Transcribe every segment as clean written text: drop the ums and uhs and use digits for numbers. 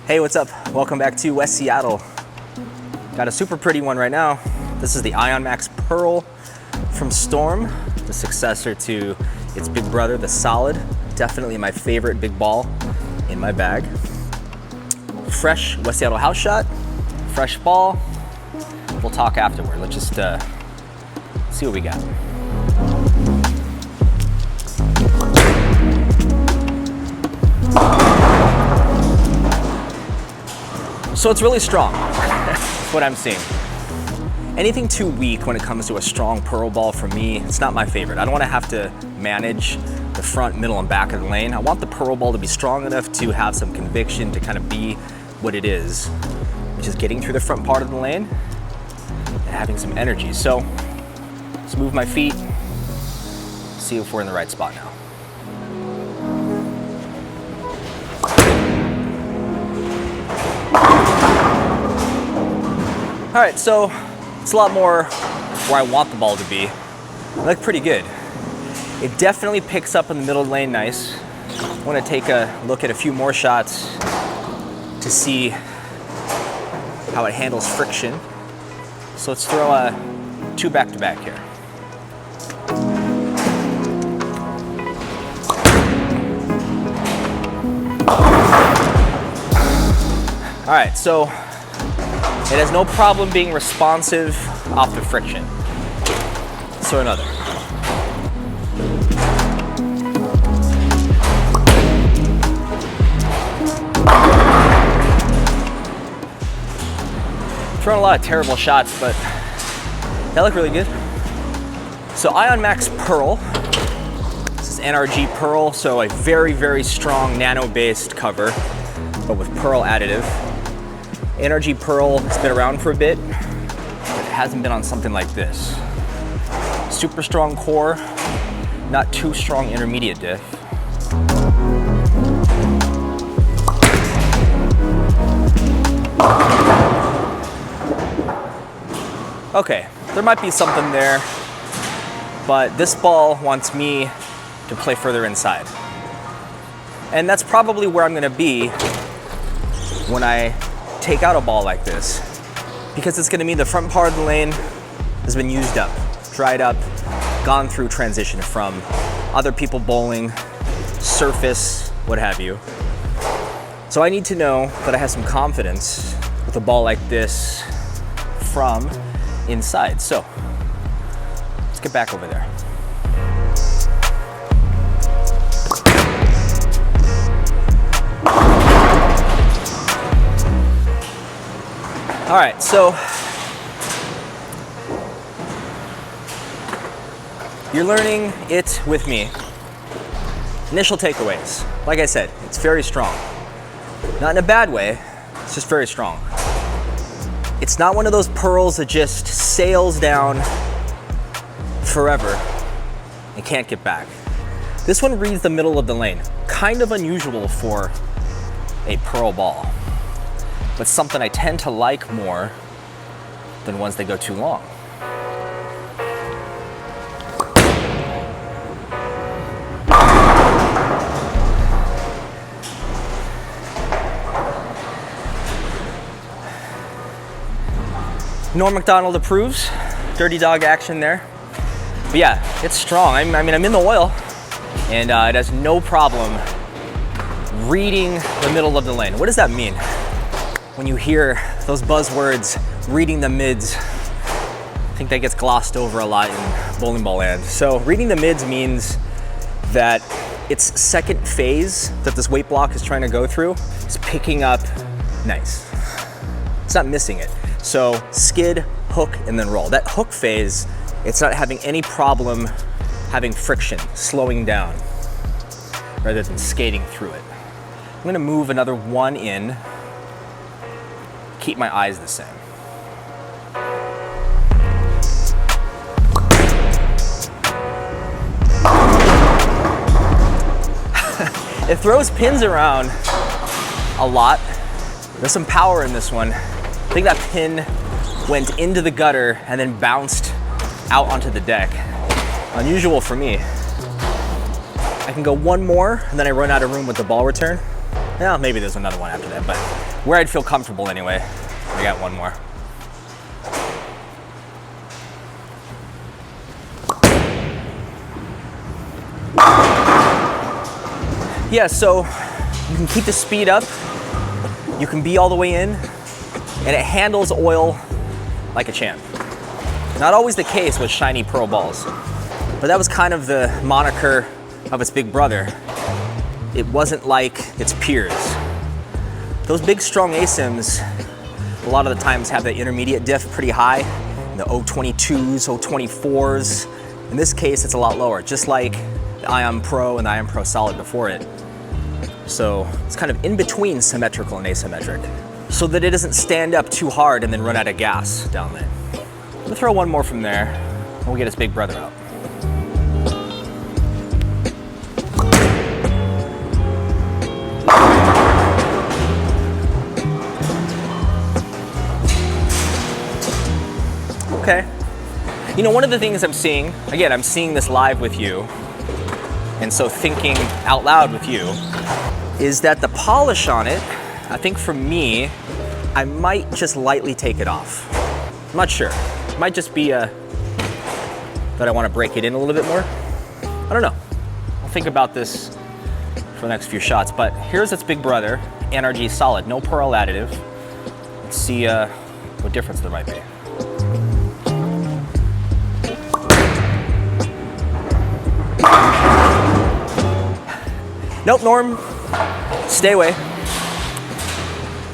Hey, what's up? Welcome back to West Seattle. Got a super pretty one right now. This is the Ion Max Pearl from Storm, the successor to its big brother, the Solid. Definitely my favorite big ball in my bag. Fresh West Seattle house shot, fresh ball. We'll talk afterward. Let's just see what we got. So it's really strong, that's what I'm seeing. Anything too weak when it comes to a strong pearl ball for me, it's not my favorite. I don't want to have to manage the front, middle, and back of the lane. I want the pearl ball to be strong enough to have some conviction, to kind of be what it is, which is getting through the front part of the lane and having some energy. So let's move my feet, see if we're in the right spot now. All right, so it's a lot more where I want the ball to be. I look pretty good. It definitely picks up in the middle lane nice. I want to take a look at a few more shots to see how it handles friction. So let's throw two back-to-back here. All right, so it has no problem being responsive off the friction. So another. Throwing a lot of terrible shots, but that look really good. So Ion Max Pearl. This is NRG Pearl, so a very, very strong nano-based cover, but with pearl additive. NRG Pearl has been around for a bit, but it hasn't been on something like this. Super strong core, not too strong intermediate diff. Okay, there might be something there, but this ball wants me to play further inside. And that's probably where I'm gonna be when I take out a ball like this, because it's gonna mean the front part of the lane has been used up, dried up, gone through transition from other people bowling, surface, what have you. So I need to know that I have some confidence with a ball like this from inside. So let's get back over there. All right, so you're learning it with me. Initial takeaways. Like I said, it's very strong. Not in a bad way, it's just very strong. It's not one of those pearls that just sails down forever and can't get back. This one reads the middle of the lane. Kind of unusual for a pearl ball, but something I tend to like more than ones that go too long. Norm Macdonald approves. Dirty dog action there. But yeah, it's strong. I mean, I'm in the oil, and it has no problem reading the middle of the lane. What does that mean? When you hear those buzzwords, reading the mids, I think that gets glossed over a lot in bowling ball land. So reading the mids means that its second phase that this weight block is trying to go through is picking up nice. It's not missing it. So skid, hook, and then roll. That hook phase, it's not having any problem having friction, slowing down, rather than skating through it. I'm gonna move another one in, keep my eyes the same. It throws pins around a lot. There's some power in this one. I think that pin went into the gutter and then bounced out onto the deck. Unusual for me. I can go one more and then I run out of room with the ball return. Well, maybe there's another one after that, but where I'd feel comfortable anyway. I got one more. Yeah, so you can keep the speed up, you can be all the way in, and it handles oil like a champ. Not always the case with shiny pearl balls, but that was kind of the moniker of its big brother. It wasn't like its peers. Those big strong ASIMs, a lot of the times have the intermediate diff pretty high, the 022s, 024s. In this case, it's a lot lower, just like the Ion Pro and the Ion Pro Solid before it. So it's kind of in between symmetrical and asymmetric, so that it doesn't stand up too hard and then run out of gas down lane. I'm gonna throw one more from there, and we'll get its big brother out. Okay. You know, one of the things I'm seeing, again, I'm seeing this live with you, and so thinking out loud with you, is that the polish on it, I think for me, I might just lightly take it off. I'm not sure. It might just be that I want to break it in a little bit more. I don't know. I'll think about this for the next few shots, but here's its big brother, NRG Solid, no pearl additive. Let's see what difference there might be. Nope, Norm, stay away.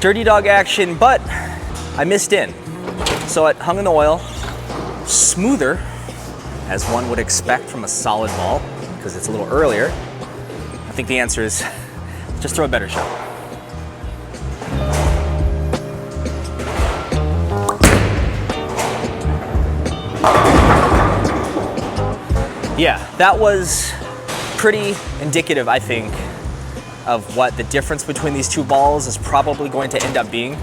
Dirty dog action, but I missed in. So it hung in the oil, smoother, as one would expect from a solid ball, because it's a little earlier. I think the answer is just throw a better shot. Yeah, that was pretty indicative, I think, of what the difference between these two balls is probably going to end up being.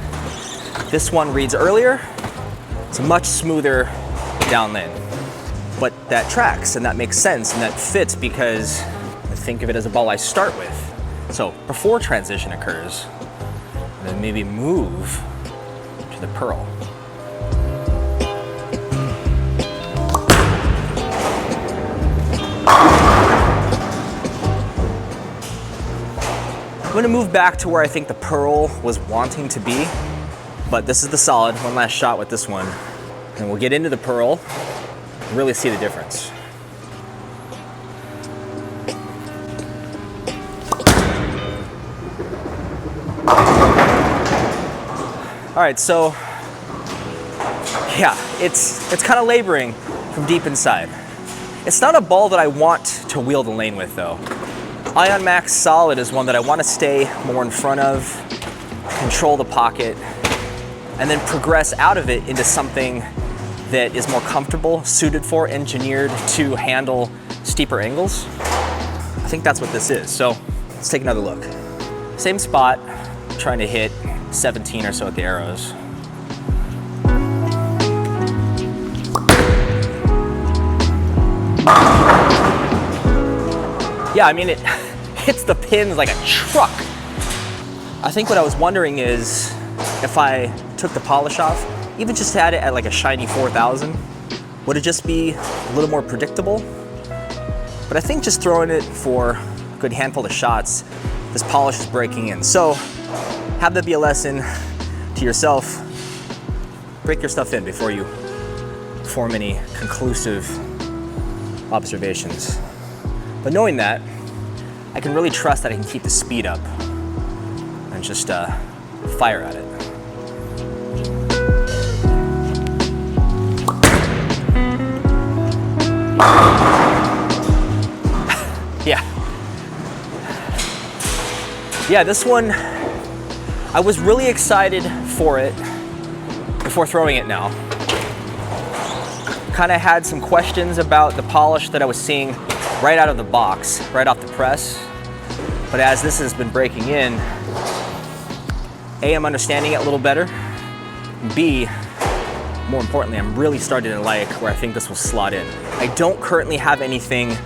This one reads earlier, it's much smoother down lane. But that tracks and that makes sense and that fits because I think of it as a ball I start with. So before transition occurs, then maybe move to the pearl. I'm gonna move back to where I think the pearl was wanting to be, but this is the solid. One last shot with this one, and we'll get into the pearl and really see the difference. All right, so yeah, it's kind of laboring from deep inside. It's not a ball that I want to wheel the lane with though. Ion Max Solid is one that I want to stay more in front of, control the pocket, and then progress out of it into something that is more comfortable, suited for, engineered to handle steeper angles. I think that's what this is. So let's take another look. Same spot, trying to hit 17 or so at the arrows. Yeah, I mean, it hits the pins like a truck. I think what I was wondering is if I took the polish off, even just had it at like a shiny 4000, would it just be a little more predictable? But I think just throwing it for a good handful of shots, this polish is breaking in. So have that be a lesson to yourself. Break your stuff in before you form any conclusive observations. But knowing that, I can really trust that I can keep the speed up and just fire at it. Yeah, this one, I was really excited for it before throwing it now. Kind of had some questions about the polish that I was seeing right out of the box, right off the press. But as this has been breaking in, A, I'm understanding it a little better. B, more importantly, I'm really starting to like where I think this will slot in. I don't currently have anything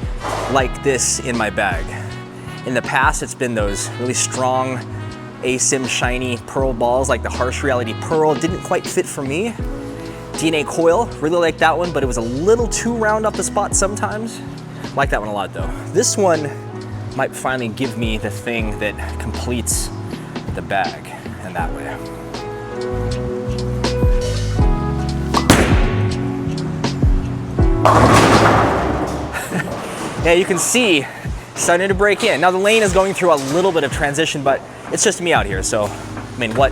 like this in my bag. In the past, it's been those really strong ASIM shiny pearl balls like the Harsh Reality Pearl. Didn't quite fit for me. DNA Coil, really like that one, but it was a little too round off the spot sometimes. Like that one a lot though. This one might finally give me the thing that completes the bag, and that way. Yeah, you can see starting to break in. Now the lane is going through a little bit of transition, but it's just me out here, so I mean, what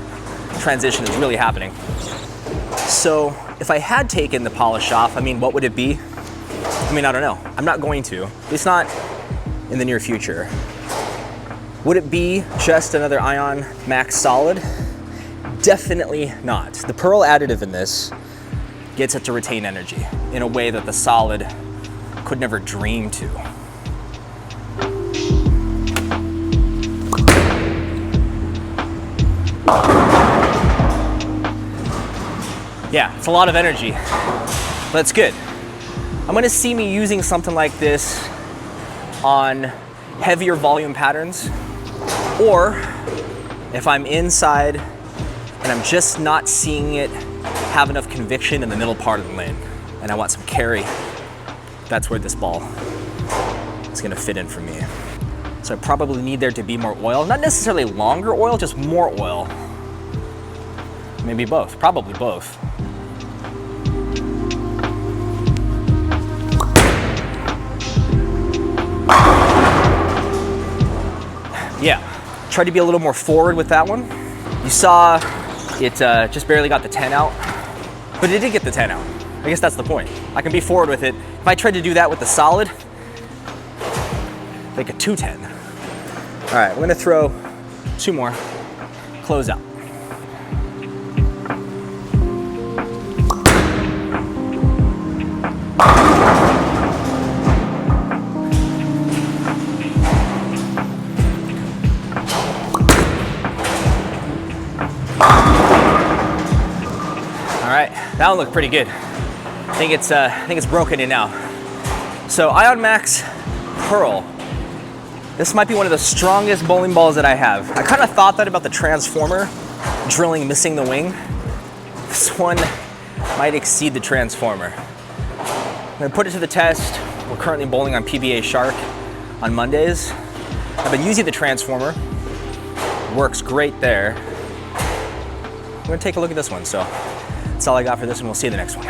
transition is really happening? So if I had taken the polish off, I mean, what would it be? I mean, I don't know. I'm not going to, at least not in the near future. Would it be just another Ion Max Solid? Definitely not. The pearl additive in this gets it to retain energy in a way that the Solid could never dream to. Yeah, it's a lot of energy, but it's good. I'm gonna see me using something like this on heavier volume patterns, or if I'm inside and I'm just not seeing it have enough conviction in the middle part of the lane and I want some carry, that's where this ball is gonna fit in for me. So I probably need there to be more oil, not necessarily longer oil, just more oil. Maybe both, probably both. Yeah, try to be a little more forward with that one. You saw it just barely got the 10 out, but it did get the 10 out. I guess that's the point. I can be forward with it. If I tried to do that with the Solid, like a 210. All right, we're gonna throw 2 more, close out. All right, that one looked pretty good. I think it's broken in now. So Ion Max Pearl. This might be one of the strongest bowling balls that I have. I kind of thought that about the Transformer, drilling, missing the wing. This one might exceed the Transformer. I'm gonna put it to the test. We're currently bowling on PBA Shark on Mondays. I've been using the Transformer. Works great there. I'm gonna take a look at this one. So that's all I got for this one. We'll see you in the next one.